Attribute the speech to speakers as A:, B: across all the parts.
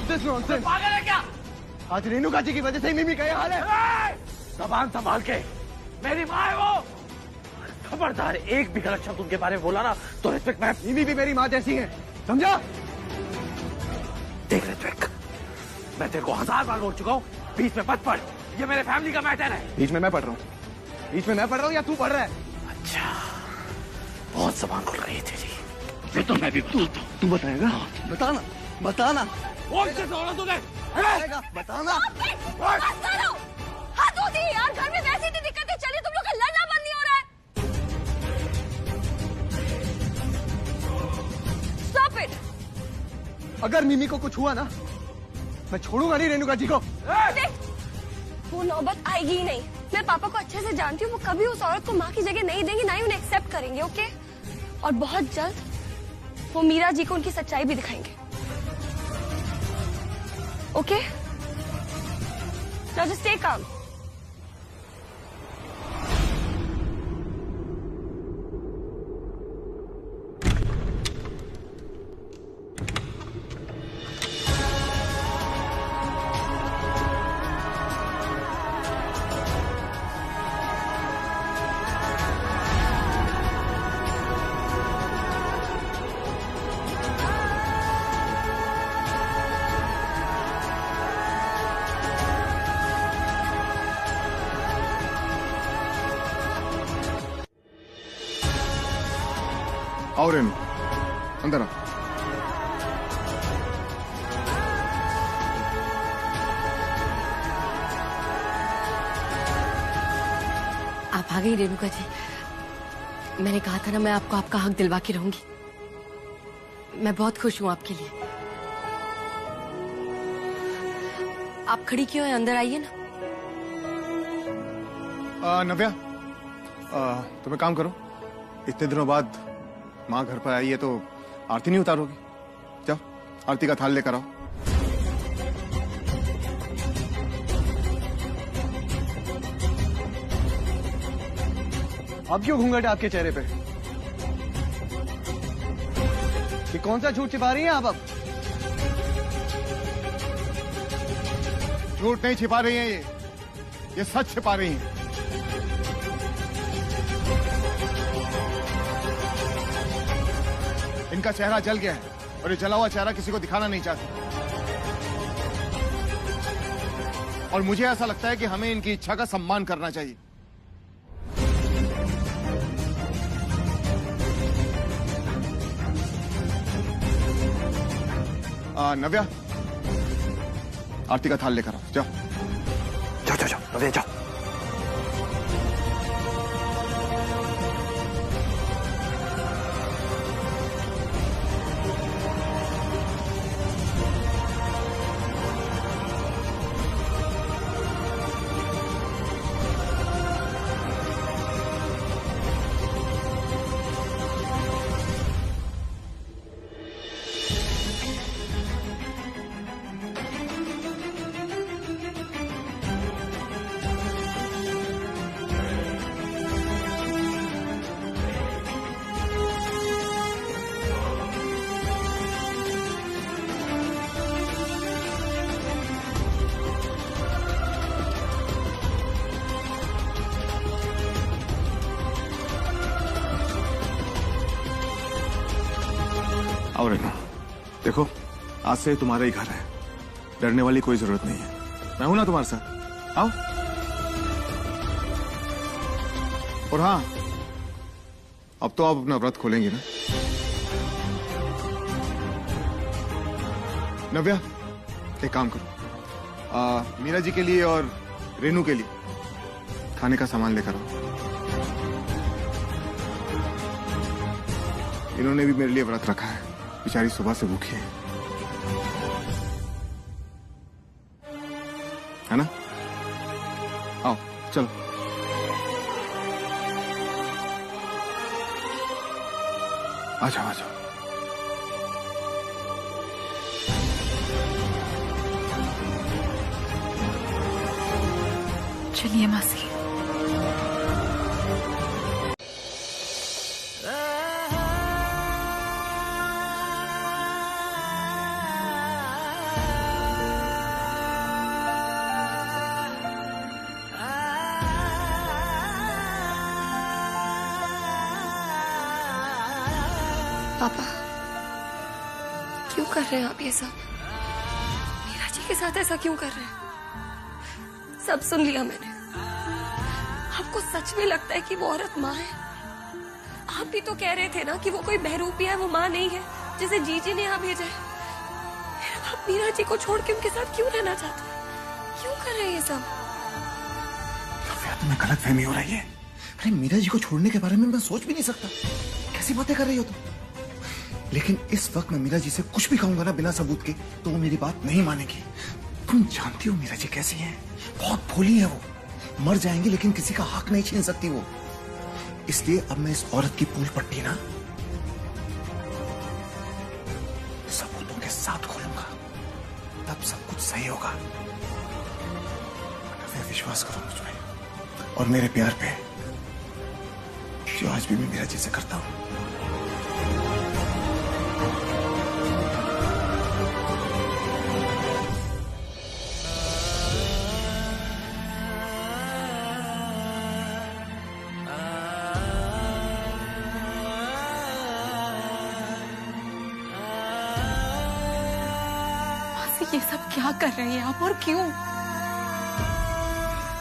A: Stop this nonsense.
B: पागल है क्या?
A: आज रेणुका जी की वजह से ही मिमी का ये हाल है।
B: जबान संभाल के, मेरी माँ है वो। खबरदार एक भी गलत शब्द उनके बारे में बोला ना तो ऋत्विक मैं
A: मिमी भी मेरी माँ जैसी है, समझा?
B: देख ऋत्विक, मैं तेरे को 1000 बार बोल चुका हूँ, बीच में मत पढ़। ये मेरे फैमिली का मैटर है।
A: बीच में मैं पढ़ रहा हूँ, बीच में मैं पढ़ रहा हूँ या तू पढ़ रहा है?
B: अच्छा, बहुत जबान खुल रही है तेरी। ये तो मैं भी बताता हूँ।
A: तू बताएगा? बताना, बताना।
B: कौन से दौड़ा तूने?
A: बताना।
C: हाथ धो दिए यार, घर में वैसी इतनी दिक्कतें चली, तुम लोग का लड़ना बंद नहीं हो रहा है। Stop it!
A: अगर मिमी को कुछ हुआ ना, मैं छोड़ूंगा नहीं रेणुका जी को।
C: देख, वो नौबत आएगी ही नहीं। मैं पापा को अच्छे से जानती हूँ, वो कभी उस औरत को माँ की जगह नहीं देंगे, ना ही उन्हें एक्सेप्ट करेंगे, ओके? और बहुत जल्द वो मीरा जी को उनकी सच्चाई भी दिखाएंगे, okay? Now just stay calm.
D: आओ रेनू, अंदर आओ।
C: आप आ गई रेणुका जी। मैंने कहा था ना, मैं आपको आपका हक दिलवा के रहूंगी। मैं बहुत खुश हूँ आपके लिए। आप खड़ी क्यों हैं? अंदर आइए ना।
D: नव्या, तुम एक काम करो, इतने दिनों बाद माँ घर पर आई है तो आरती नहीं उतारोगी? जाओ, आरती का थाल लेकर आओ।
A: अब क्यों घूंघट है आपके चेहरे पे? ये कौन सा झूठ छिपा रही हैं आप अब?
D: झूठ नहीं छिपा रही हैं ये सच छिपा रही हैं। इनका चेहरा जल गया है और ये जला हुआ चेहरा किसी को दिखाना नहीं चाहती। और मुझे ऐसा लगता है कि हमें इनकी इच्छा का सम्मान करना चाहिए। नव्या, आरती का थाल लेकर आओ। जाओ
B: जाओ जाओ जाओ, नव्या जाओ।
D: और देखो, आज से तुम्हारा ही घर है, डरने वाली कोई जरूरत नहीं है। मैं हूं ना तुम्हारे साथ, आओ। और हाँ, अब तो आप अपना व्रत खोलेंगे ना? नव्या, एक काम करो, मीरा जी के लिए और रेनू के लिए खाने का सामान लेकर आओ। इन्होंने भी मेरे लिए व्रत रखा है, बेचारी सुबह से भूखी है ना? आओ चलो। आ जाओ आ जाओ।
E: चलिए मासी।
C: पापा क्यों कर रहे हैं आप ये सब? मीरा जी के साथ ऐसा क्यों कर रहे हैं? सब सुन लिया मैंने। आपको सच में लगता है कि वो औरत माँ है? आप भी तो कह रहे थे ना कि वो कोई बहरूपी है, वो माँ नहीं है जिसे जीजी ने यहाँ भेजा है। आप मीरा जी को छोड़ के उनके साथ क्यों रहना चाहते हैं? क्यों कर रहे हैं ये सब?
D: तुम्हें गलत फहमी हो रही है। अरे मीरा जी को छोड़ने के बारे में मैं सोच भी नहीं सकता। कैसी बातें कर रही हो तुम? लेकिन इस वक्त मैं मीरा जी से कुछ भी कहूंगा ना बिना सबूत के तो वो मेरी बात नहीं मानेगी। तुम जानती हो मीरा जी कैसी हैं? बहुत भोली है वो। मर जाएंगी लेकिन किसी का हक नहीं छीन सकती वो। इसलिए अब मैं इस औरत की पूल पट्टी ना सबूतों के साथ खोलूंगा, तब सब कुछ सही होगा। विश्वास करो मुझ पे और मेरे प्यार पे, जो आज भी मैं मीरा जी से करता हूं।
E: ये सब क्या कर रहे हैं आप और क्यों?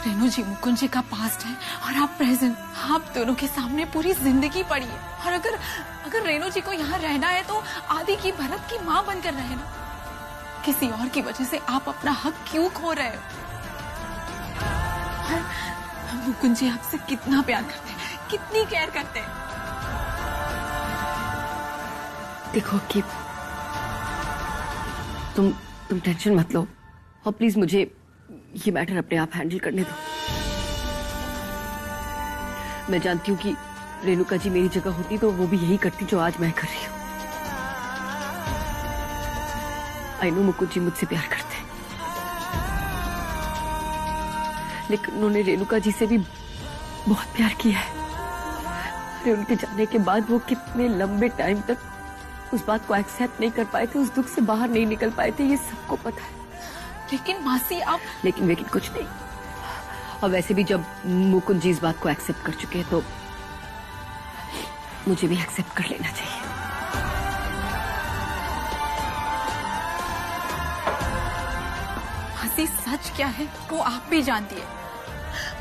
E: रेनू जी मुकुंद जी का पास्ट है और आप प्रेजेंट। आप दोनों के सामने पूरी जिंदगी पड़ी है और अगर रेनू जी को यहाँ रहना है तो आदि की भरत की माँ बनकर रहना। किसी और की वजह से आप अपना हक क्यों खो रहे हो? और मुकुंद जी आपसे कितना प्यार करते हैं, कितनी केयर करते हैं।
F: देखो कि तुम टेंशन मत लो और प्लीज मुझे ये मैटर अपने आप हैंडल करने दो। मैं जानती हूँ कि रेणुका जी मेरी जगह होती तो वो भी यही करती जो आज मैं कर रही हूँ। आई नो मुकुंद जी मुझसे प्यार करते हैं, लेकिन उन्होंने रेणुका जी से भी बहुत प्यार किया है। अरे उनके जाने के बाद वो कितने लंबे टाइम तक उस बात को एक्सेप्ट नहीं कर पाए थे, उस दुख से बाहर नहीं निकल पाए थे, ये सबको पता है।
E: लेकिन मासी आप
F: लेकिन कुछ नहीं। और वैसे भी जब मुकुंद जी इस बात को एक्सेप्ट कर चुके हैं तो मुझे भी एक्सेप्ट कर लेना चाहिए।
E: मासी सच क्या है वो आप भी जानती है।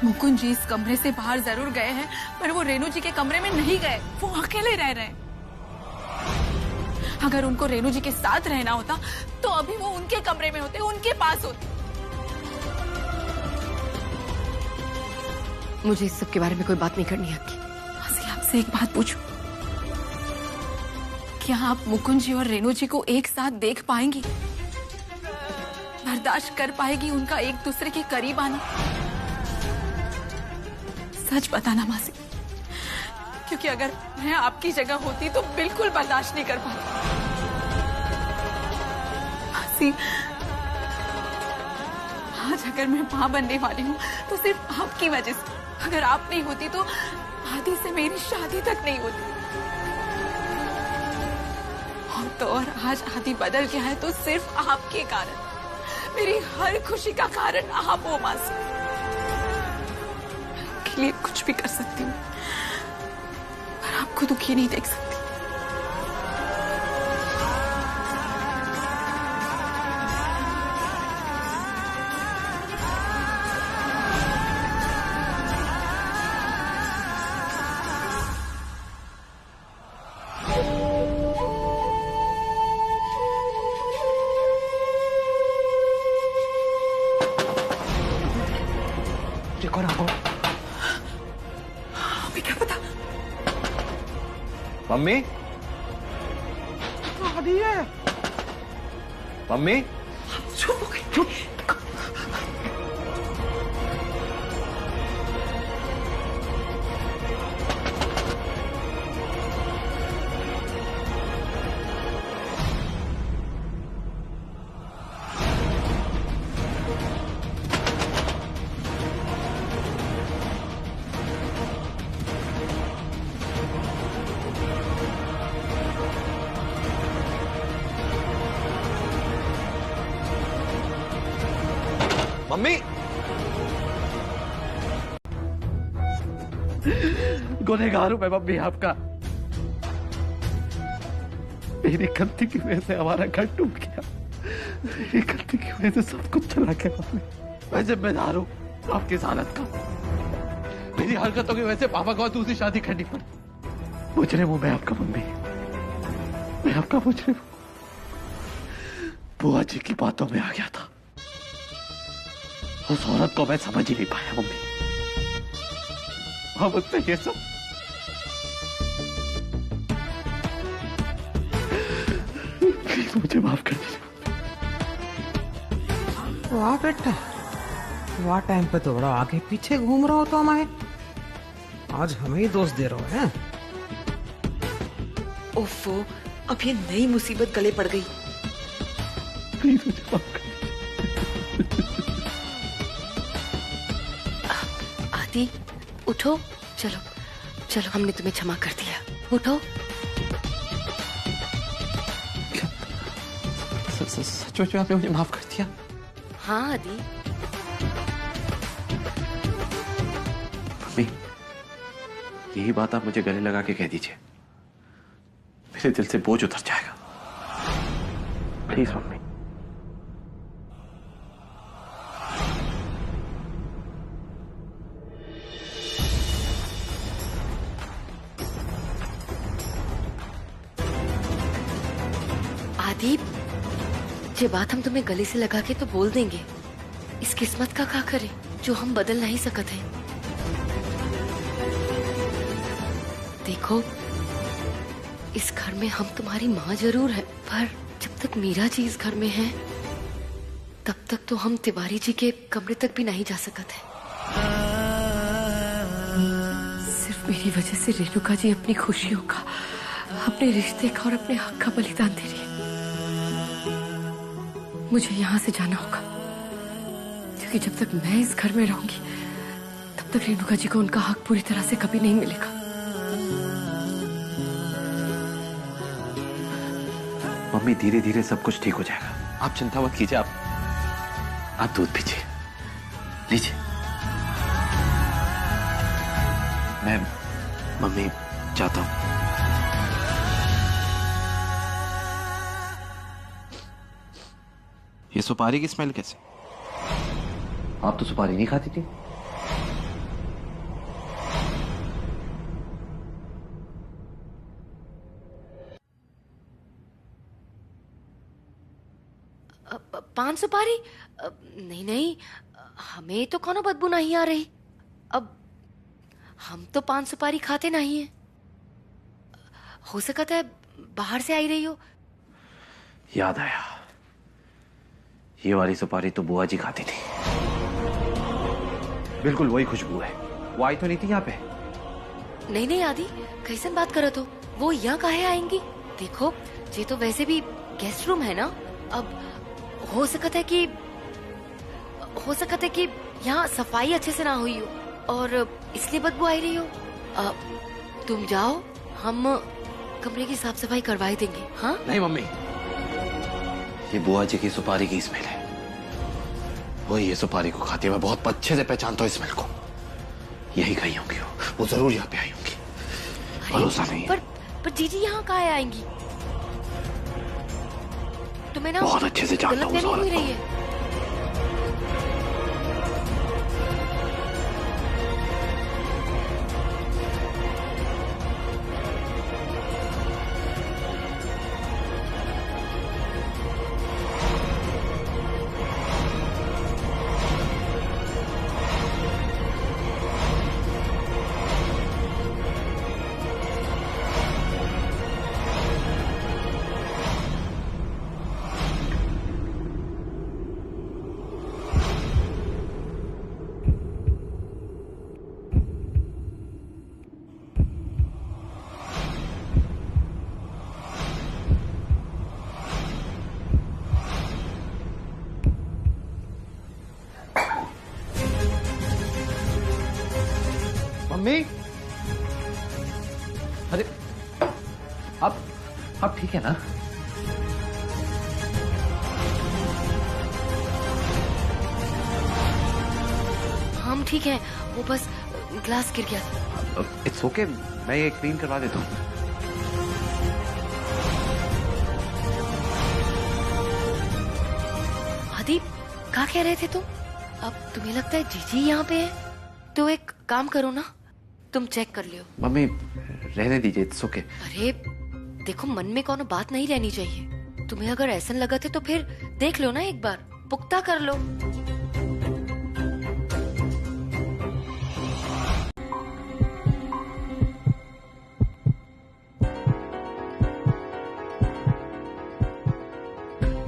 E: मुकुंद जी इस कमरे से बाहर जरूर गए हैं पर वो रेणु जी के कमरे में नहीं गए, वो अकेले रह रहे हैं। अगर उनको रेणु जी के साथ रहना होता तो अभी वो उनके कमरे में होते, उनके पास होते।
F: मुझे इस सब के बारे में कोई बात नहीं करनी है आपकी।
E: मासी आपसे एक बात पूछूं, क्या आप मुकुंद जी और रेणु जी को एक साथ देख पाएंगी? बर्दाश्त कर पाएगी उनका एक दूसरे के करीब आना? सच बताना मासी, क्योंकि अगर मैं आपकी जगह होती तो बिल्कुल बर्दाश्त नहीं कर पाती। मासी आज अगर मैं मां बनने वाली हूँ तो सिर्फ आपकी वजह से। अगर आप नहीं होती तो आदि से मेरी शादी तक नहीं होती। और तो और आज आदि बदल गया है तो सिर्फ आपके कारण। मेरी हर खुशी का कारण आप हो मासी। के लिए कुछ भी कर सकती हूँ पर आपको दुखी नहीं देख सकती।
B: कौन आपको?
E: अभी क्या पता।
B: मम्मी
A: आदि है।
B: मम्मी
E: चुप हो गई, चुप।
B: मम्मी गुनहगार हूं मैं मम्मी आपका। मेरी गलती की वजह से हमारा घर टूट गया। मेरी गलती की वजह से सब कुछ चला गया मम्मी। मैं जिम्मेदार हूँ आपकी इस हालत का। मेरी हरकतों की वजह से पापा को दूसरी शादी करनी पड़ी। मुजरिम हूँ मैं आपका मम्मी, मैं आपका मुजरिम हूँ। बुआ जी की बातों में आ गया था। उस औरत को मैं समझ ही नहीं पाया मम्मी। अब उसने ये सब मुझे माफ कर दीजिए।
G: वाह बेटा, वाह टाइम पे तो बड़ा आगे पीछे घूम रहा हो तो हमारे। आज हमें ही दोस्त दे रहे हो हैं?
H: ओफो, अब ये नई मुसीबत गले पड़ गई।
B: प्लीज मुझे माफ कर
F: आदि उठो, चलो चलो, हमने तुम्हें क्षमा कर दिया, उठो।
B: सच में आपने मुझे माफ कर दिया?
F: हाँ आदि।
B: मम्मी, यही बात आप मुझे गले लगा के कह दीजिए, मेरे दिल से बोझ उतर जाएगा। Please mummy.
F: आदि, ये बात हम तुम्हें गले से लगा के तो बोल देंगे, इस किस्मत का क्या करे जो हम बदल नहीं सकते हैं। देखो, इस घर में हम तुम्हारी माँ जरूर है, पर जब तक मीरा जी इस घर में है तब तक तो हम तिवारी जी के कमरे तक भी नहीं जा सकते। सिर्फ मेरी वजह से रेणुका जी अपनी खुशियों का, अपने रिश्ते का और अपने हक का बलिदान दे रही है। मुझे यहाँ से जाना होगा, क्योंकि जब तक मैं इस घर में रहूंगी तब तक रेणुका जी को उनका हक पूरी तरह से कभी नहीं मिलेगा।
B: मम्मी, धीरे धीरे सब कुछ ठीक हो जाएगा, आप चिंता मत कीजिए। आप दूध पीजिए, लीजिए। मैं मम्मी जाता हूं। ये सुपारी की स्मेल कैसे? आप तो सुपारी नहीं खाती थी।
F: पान सुपारी? नहीं नहीं, हमें तो कोनो बदबू नहीं आ रही। अब हम तो पान सुपारी खाते नहीं हैं। हो सकता है बाहर से आई रही हो।
B: याद आया, ये वाली सुपारी तो बुआ जी खाती थी। बिल्कुल वही खुशबू है। वो आई तो नहीं थी यहाँ पे?
F: नहीं नहीं आदि, कैसन बात करो तो, वो यहाँ काहे आएंगी? देखो, ये तो वैसे भी गेस्ट रूम है ना। अब हो सकता है कि यहाँ सफाई अच्छे से ना हुई हो और इसलिए बदबू आई रही हो। तुम जाओ, हम कमरे की साफ सफाई करवाई देंगे। हाँ
B: नहीं मम्मी, ये बुआ जी की सुपारी की स्मेल है। वही ये सुपारी को खाती है। मैं बहुत अच्छे से पहचानता हूँ स्मेल को। यही कहीं होंगी वो जरूर यहाँ पे आई होंगी। भरोसा नहीं है।
F: पर जीजी यहाँ काहे आएंगी? तुम्हें ना
B: बहुत अच्छे से जानता हूँ उस औरत
F: हुई
B: को।
F: रही है।
B: मम्मी, अरे आप ठीक है ना?
F: हम ठीक हैं, वो बस ग्लास गिर गया था।
B: इट्स ओके, मैं ये क्लीन करवा देता हूँ।
F: क्या कह रहे थे तुम? अब तुम्हें लगता है जीजी यहाँ पे है? तो एक काम करो ना, तुम चेक कर लियो।
B: मम्मी रहने दीजिए, इट्स ओके।
F: अरे देखो, मन में कोनो बात नहीं रहनी चाहिए। तुम्हें अगर ऐसा लगा थे तो फिर देख लो ना, एक बार पुख्ता कर लो।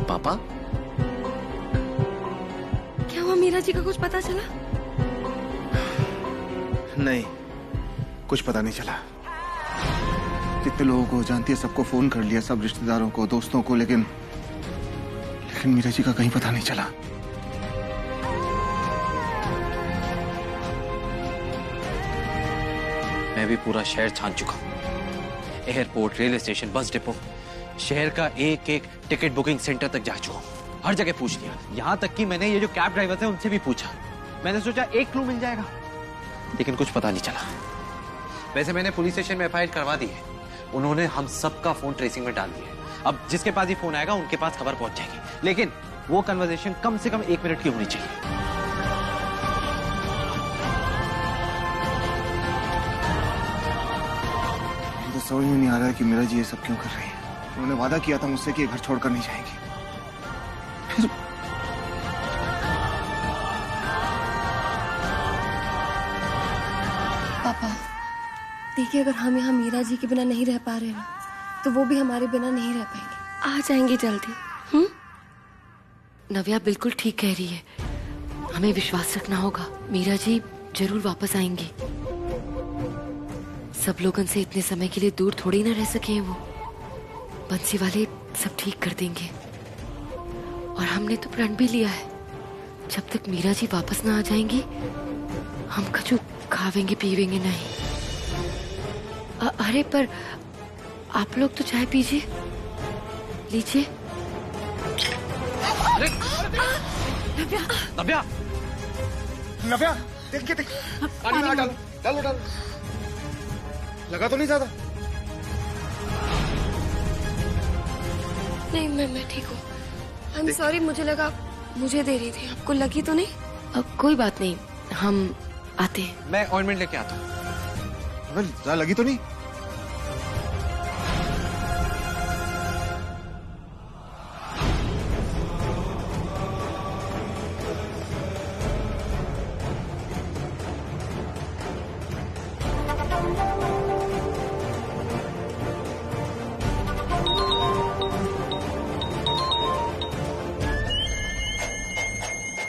B: पापा
C: क्या हुआ, मीरा जी का कुछ पता चला?
D: नहीं, कुछ पता नहीं चला। जितने लोगों को जानती है सबको फोन कर लिया, सब रिश्तेदारों को, दोस्तों को, लेकिन मीरा जी का कहीं पता नहीं चला।
B: मैं भी पूरा शहर छान चुका हूँ। Airport, railway station, bus depot, शहर का एक एक टिकट बुकिंग सेंटर तक जा चुका हूँ। हर जगह पूछ लिया, यहाँ तक कि मैंने ये जो कैब ड्राइवर थे उनसे भी पूछा। मैंने सोचा एक क्लू मिल जाएगा, लेकिन कुछ पता नहीं चला। वैसे मैंने पुलिस स्टेशन में एफआईआर करवा दी है। उन्होंने हम सबका फोन ट्रेसिंग में डाल दिया। अब जिसके पास ही फोन आएगा उनके पास खबर पहुंच जाएगी, लेकिन वो कन्वर्सेशन कम से कम 1 मिनट की होनी चाहिए।
D: मुझे तो समझ में नहीं आ रहा है कि मीरा जी ये सब क्यों कर रही है। उन्होंने वादा किया था मुझसे कि घर छोड़कर नहीं जाएंगी। फिर
C: पापा देखिए, अगर हम यहाँ मीरा जी के बिना नहीं रह पा रहे ना, तो वो भी हमारे बिना नहीं रह पाएंगे। आ जाएंगी जल्दी।
F: नव्या बिल्कुल ठीक कह रही है, हमें विश्वास रखना होगा। मीरा जी जरूर वापस आएंगी। सब लोगों से इतने समय के लिए दूर थोड़ी ना रह सके वो। बंसी वाले सब ठीक कर देंगे। और हमने तो प्रण भी लिया है, जब तक मीरा जी वापस ना आ जाएंगी हम कछु खावेंगे पीवेंगे नहीं। अरे पर आप लोग तो चाय पीजिए, लीजिए।
B: नव्या,
D: नव्या देख के देख, पानी में डालो, डालो डालो। लगा तो नहीं ज्यादा?
C: नहीं, मैं ठीक हूँ। आई एम सॉरी, मुझे लगा मुझे दे रही थी, आपको लगी तो नहीं?
F: अब कोई बात नहीं, हम आते हैं।
B: मैं ऑइंटमेंट लेके आता हूँ।
D: अगर ज्यादा लगी तो नहीं?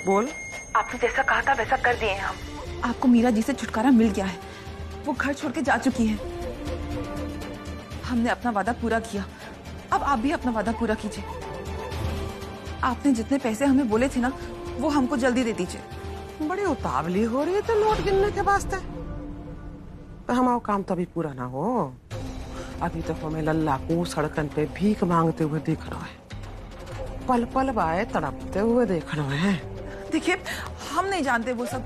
G: बोल।
H: आपने जैसा कहा था वैसा कर दिए हैं हम। आपको मीरा जी से छुटकारा मिल गया है, वो घर छोड़ के जा चुकी है। हमने अपना वादा पूरा किया, अब आप भी अपना वादा पूरा कीजिए। आपने जितने पैसे हमें बोले थे ना, वो हमको जल्दी दे दीजिए।
G: बड़ी उतावली हो रही है तो नोट गिनने के वास्ते। तो हमारा काम तो अभी पूरा ना हो। अभी तो हमें लल्ला को सड़कन पे भीख मांगते हुए देख रहा है, पल पल बाए तड़पते हुए देख रहे हैं।
H: देखिए, हम नहीं जानते वो सब।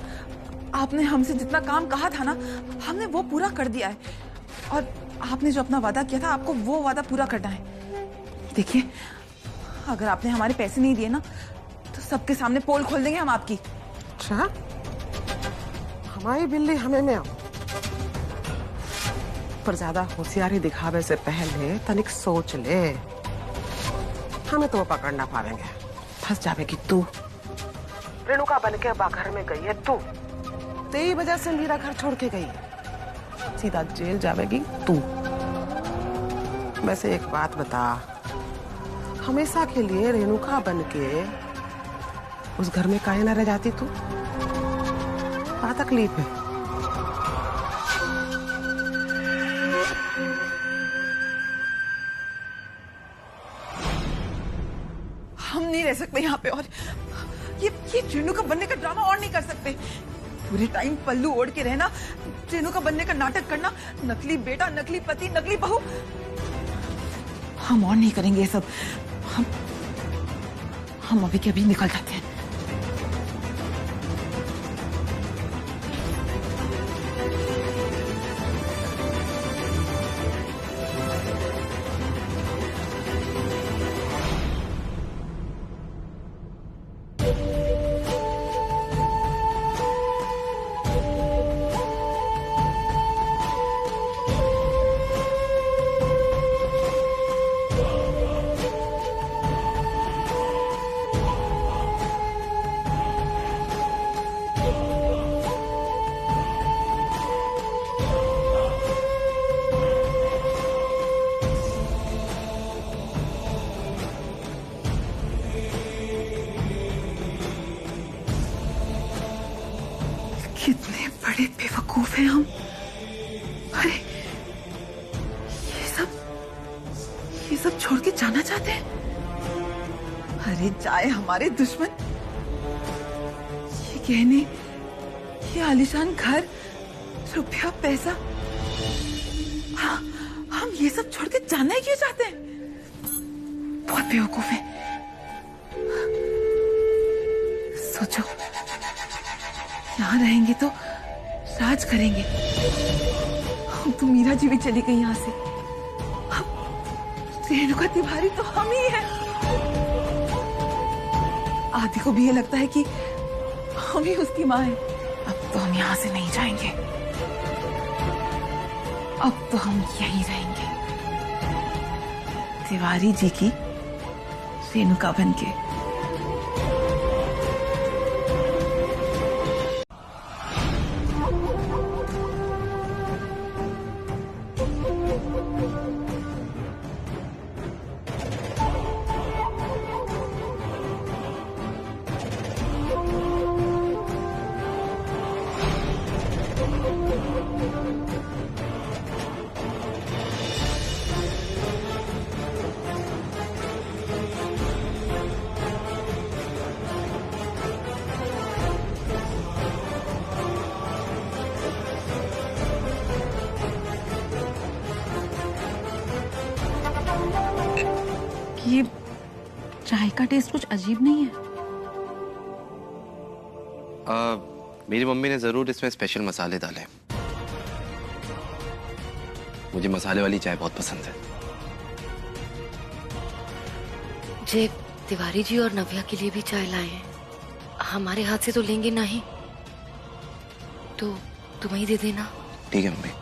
H: आपने हमसे जितना काम कहा था ना, हमने वो पूरा कर दिया है। और आपने जो अपना वादा किया था, आपको वो वादा पूरा करना है। देखिए, अगर आपने हमारे पैसे नहीं दिए ना, तो सबके सामने पोल खोल देंगे हम आपकी।
G: अच्छा, हमारी बिल्ली हमें में आओ। पर ज्यादा होशियारी दिखावे से पहले तनिक सोच ले। हमें तो वो पकड़ ना पाएंगे, फंस जाएगी तू। रेणुका बन के घर में गई है तू, तेरी वजह से मीरा घर छोड़ के गई, सीधा जेल जाएगी तू। वैसे एक बात बता, हमेशा के लिए रेणुका बन के उस घर में काहे ना रह जाती तू? क्या तकलीफ है?
H: हम नहीं रह सकते यहाँ पे, और ये रेणुका बनने का ड्रामा और नहीं कर सकते। पूरे टाइम पल्लू ओढ़ के रहना, रेणुका बनने का नाटक करना, नकली बेटा, नकली पति, नकली बहू। हम और नहीं करेंगे ये सब। हम अभी के अभी निकल जाते हैं। कितने बड़े बेवकूफ हैं हम। अरे ये सब छोड़ के जाना चाहते हैं। अरे जाए हमारे दुश्मन। ये गहने, ये आलीशान घर, रुपया पैसा, हम ये सब छोड़ के जाना ही क्यों चाहते हैं? बहुत बेवकूफ है। सोचो, यहाँ रहेंगे तो राज करेंगे। हम तो मीरा जी भी चली गई यहाँ से। रेणुका तिवारी तो हम ही हैं। आदि को भी ये लगता है कि हम ही उसकी माँ है। अब तो हम यहाँ से नहीं जाएंगे। अब तो हम यहीं रहेंगे, तिवारी जी की रेणुका बनके।
E: ये चाय का टेस्ट कुछ अजीब नहीं है।
I: मेरी मम्मी ने जरूर इसमें स्पेशल मसाले डाले। मुझे मसाले वाली चाय बहुत पसंद है।
F: जे तिवारी जी और नव्या के लिए भी चाय लाए हैं। हमारे हाथ से तो लेंगे नहीं, तो तुम्हें ही दे देना।
I: ठीक है मम्मी।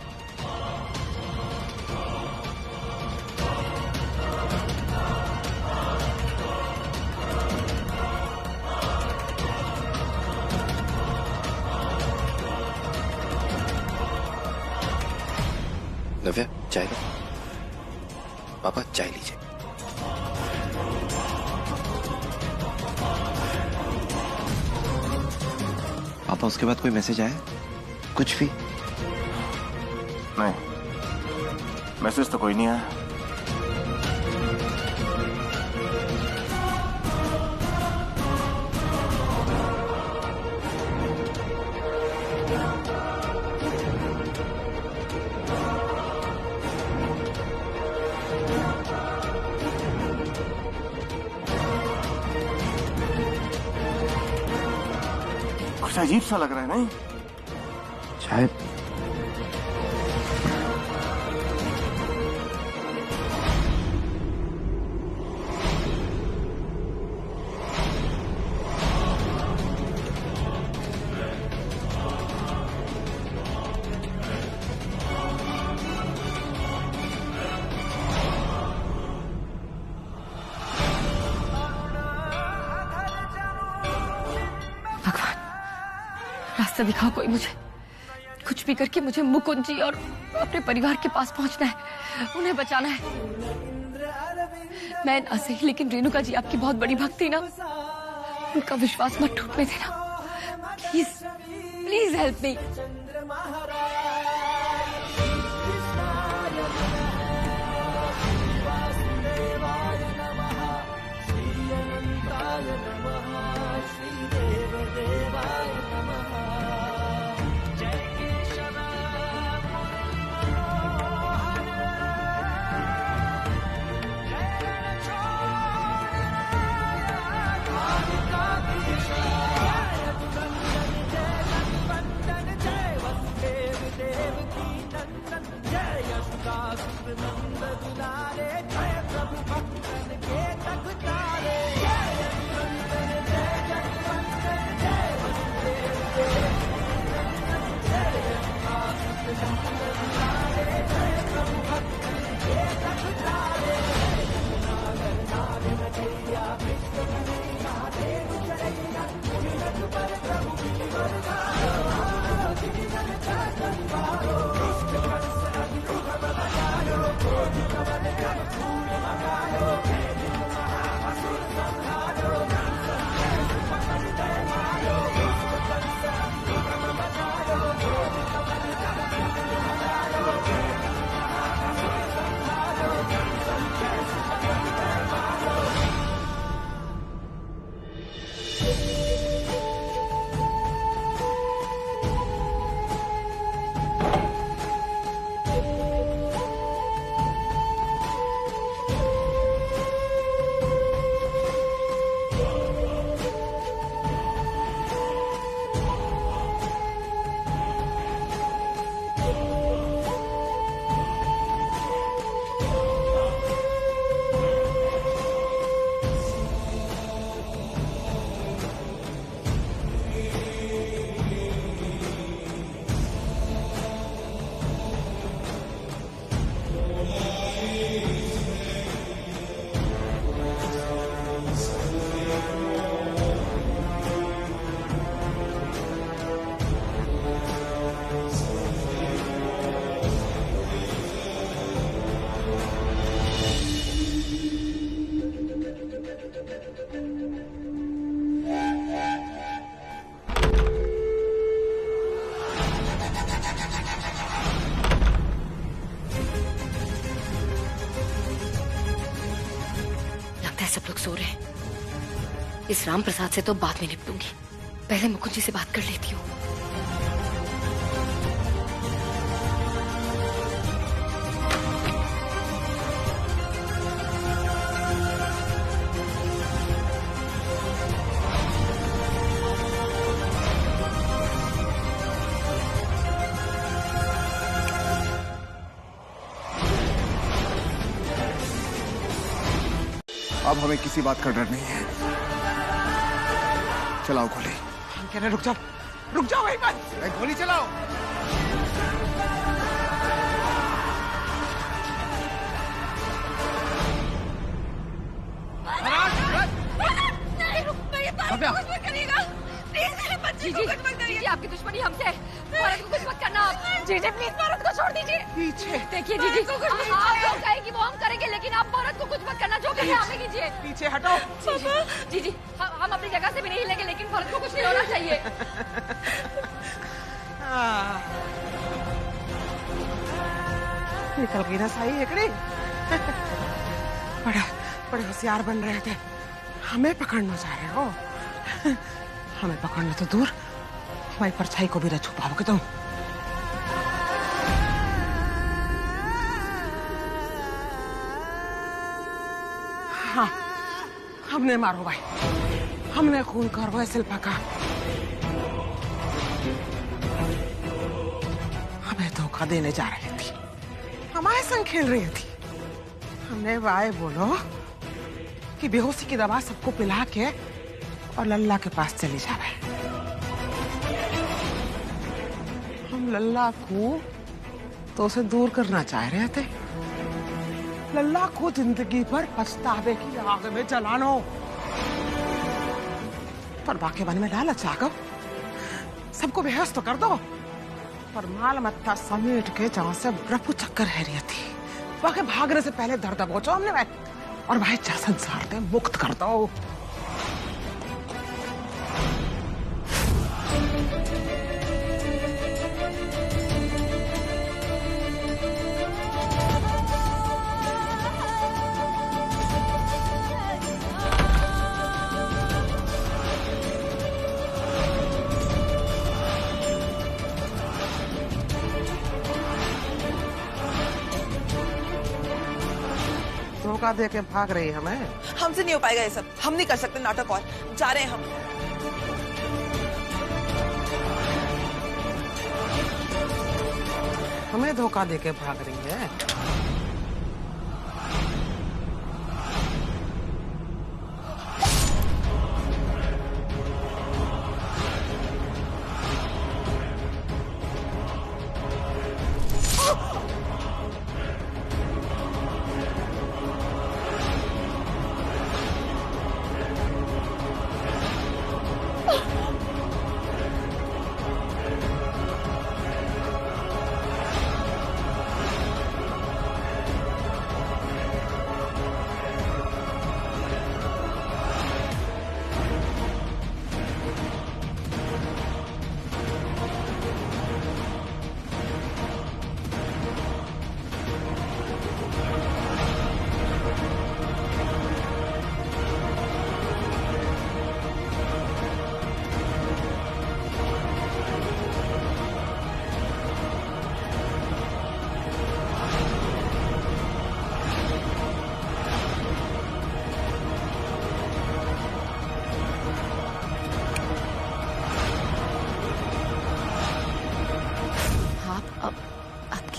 I: नव्या चाय लो। पापा चाय लीजिए। पापा उसके बाद कोई मैसेज आया? कुछ भी?
D: नहीं, मैसेज तो कोई नहीं आया। कुछ अजीब सा लग रहा है नहीं?
I: शायद।
F: भगवान, रास्ता दिखाओ कोई मुझे। कुछ भी करके मुझे मुकुंद जी और अपने परिवार के पास पहुंचना है, उन्हें बचाना है। मैं ना सही, लेकिन रेणुका जी आपकी बहुत बड़ी भक्ति ना, उनका विश्वास मत टूटने देना। Please please help me. सो रहे हैं। इस राम प्रसाद से तो बाद में निपटूंगी, पहले मुकुंद जी से बात कर लेती हूँ।
D: अब हमें किसी बात का डर नहीं है। चलाओ गोली।
G: हम कह रहे रुक जाओ वहीं पर।
D: गोली चलाओ।
F: जी आपकी दुश्मनी हमसे है। फौरन को कुछ मत करना आप। जी प्लीज फौरन को छोड़ दीजिए।
G: पीछे
F: देखिए जी आप जो कहेंगी वो हम करेंगे, लेकिन आप फौरन को कुछ मत करना, जो कहे हमें कीजिए।
G: पीछे हटो।
F: जी हम अपनी जगह से भी नहीं हिलेंगे, लेकिन फौरन को कुछ नहीं होना चाहिए।
G: निकल गई ना सही एकड़ी। बड़े होशियार बन रहे थे, हमें पकड़ना चाह रहे हो। हमें पकड़ना तो दूर, हमारी परछाई को भी न छुपाओगे तुम। हाँ, हमने मारो भाई, हमने खून करवाया शिल्पा का। हमें धोखा देने जा रही थी, हमारे संग खेल रही थी। हमने वाए बोलो कि बेहोशी की दवा सबको पिला के और लल्ला के पास चली जावे। हम लल्ला को तो उसे दूर करना चाह रहे थे। लल्ला को जिंदगी भर पछतावे की आग में जलानो। पर बाकी मन में लालच आ गो, सबको बेहोश तो कर दो, पर माल मत्ता समेट के जहां से रफू चक्कर है रही थी, बाकी भागने से पहले दर्द दबोचो हमने और भाई जा संसार में मुक्त कर दो। धोखा दे के भाग रही है हमें।
H: हमसे नहीं हो पाएगा ये सब, हम नहीं कर सकते नाटक और जा रहे हैं हम।
G: हमें धोखा दे के भाग रही है।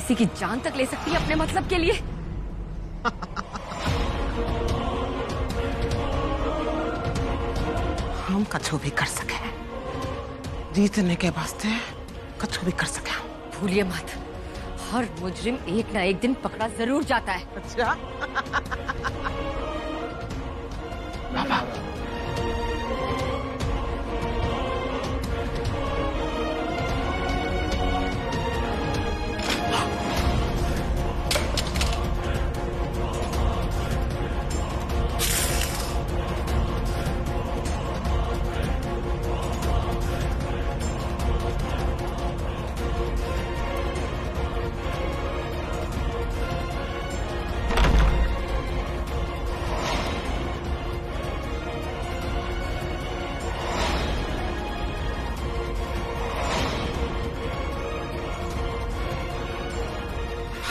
F: किसी की जान तक ले सकती है अपने मतलब के लिए।
G: हम कछु भी कर सके, जीतने के वास्ते कछु भी कर सके।
F: भूलिए मत, हर मुजरिम एक ना एक दिन पकड़ा जरूर जाता है।
G: अच्छा बाबा,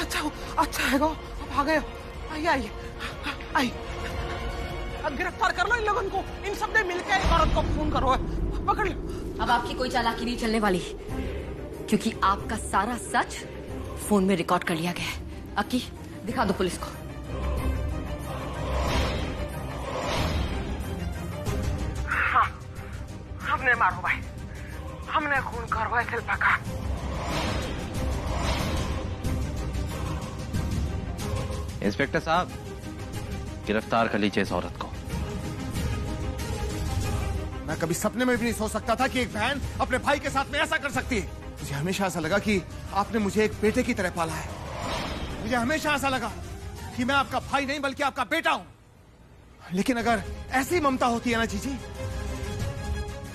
G: अच्छा है गो, अब आ गए। आइए आइए आइए, अब गिरफ्तार कर लो इन लोगों को। इन सब ने मिलकर एक औरत को फोन करो, पकड़ लो।
F: अब आपकी कोई चालाकी नहीं चलने वाली, क्योंकि आपका सारा सच फोन में रिकॉर्ड कर लिया गया है। अक्की, दिखा दो पुलिस को।
G: हाँ, हमने मारो भाई, हमने खून करवाया शिल्पा का।
B: इंस्पेक्टर साहब, गिरफ्तार कर लीजिए इस औरत को।
D: मैं कभी सपने में भी नहीं सोच सकता था कि एक बहन अपने भाई के साथ में ऐसा कर सकती है। मुझे हमेशा ऐसा लगा कि आपने मुझे एक बेटे की तरह पाला है। मुझे हमेशा ऐसा लगा कि मैं आपका भाई नहीं बल्कि आपका बेटा हूं। लेकिन अगर ऐसी ममता होती है ना जीजी,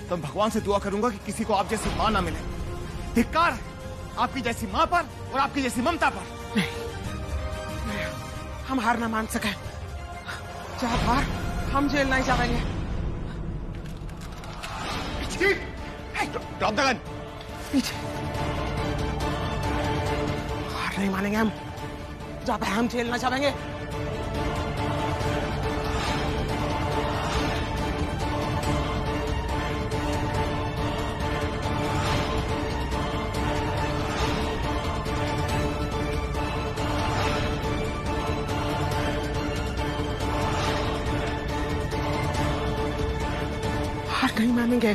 D: तो मैं भगवान से दुआ करूंगा कि किसी को आप जैसी मां ना मिले। धिक्कार है आपकी जैसी मां पर और आपकी जैसी ममता पर।
G: हम हार ना मान सके। चार बार हम जेल नहीं जाएंगे।
D: Drop the gun.
G: पीछे हार नहीं मानेंगे हम, जब हम जेल ना जाएंगे। हार नहीं मानेंगे।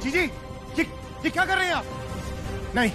D: जीजी, ये क्या कर रहे हैं आप? नहीं,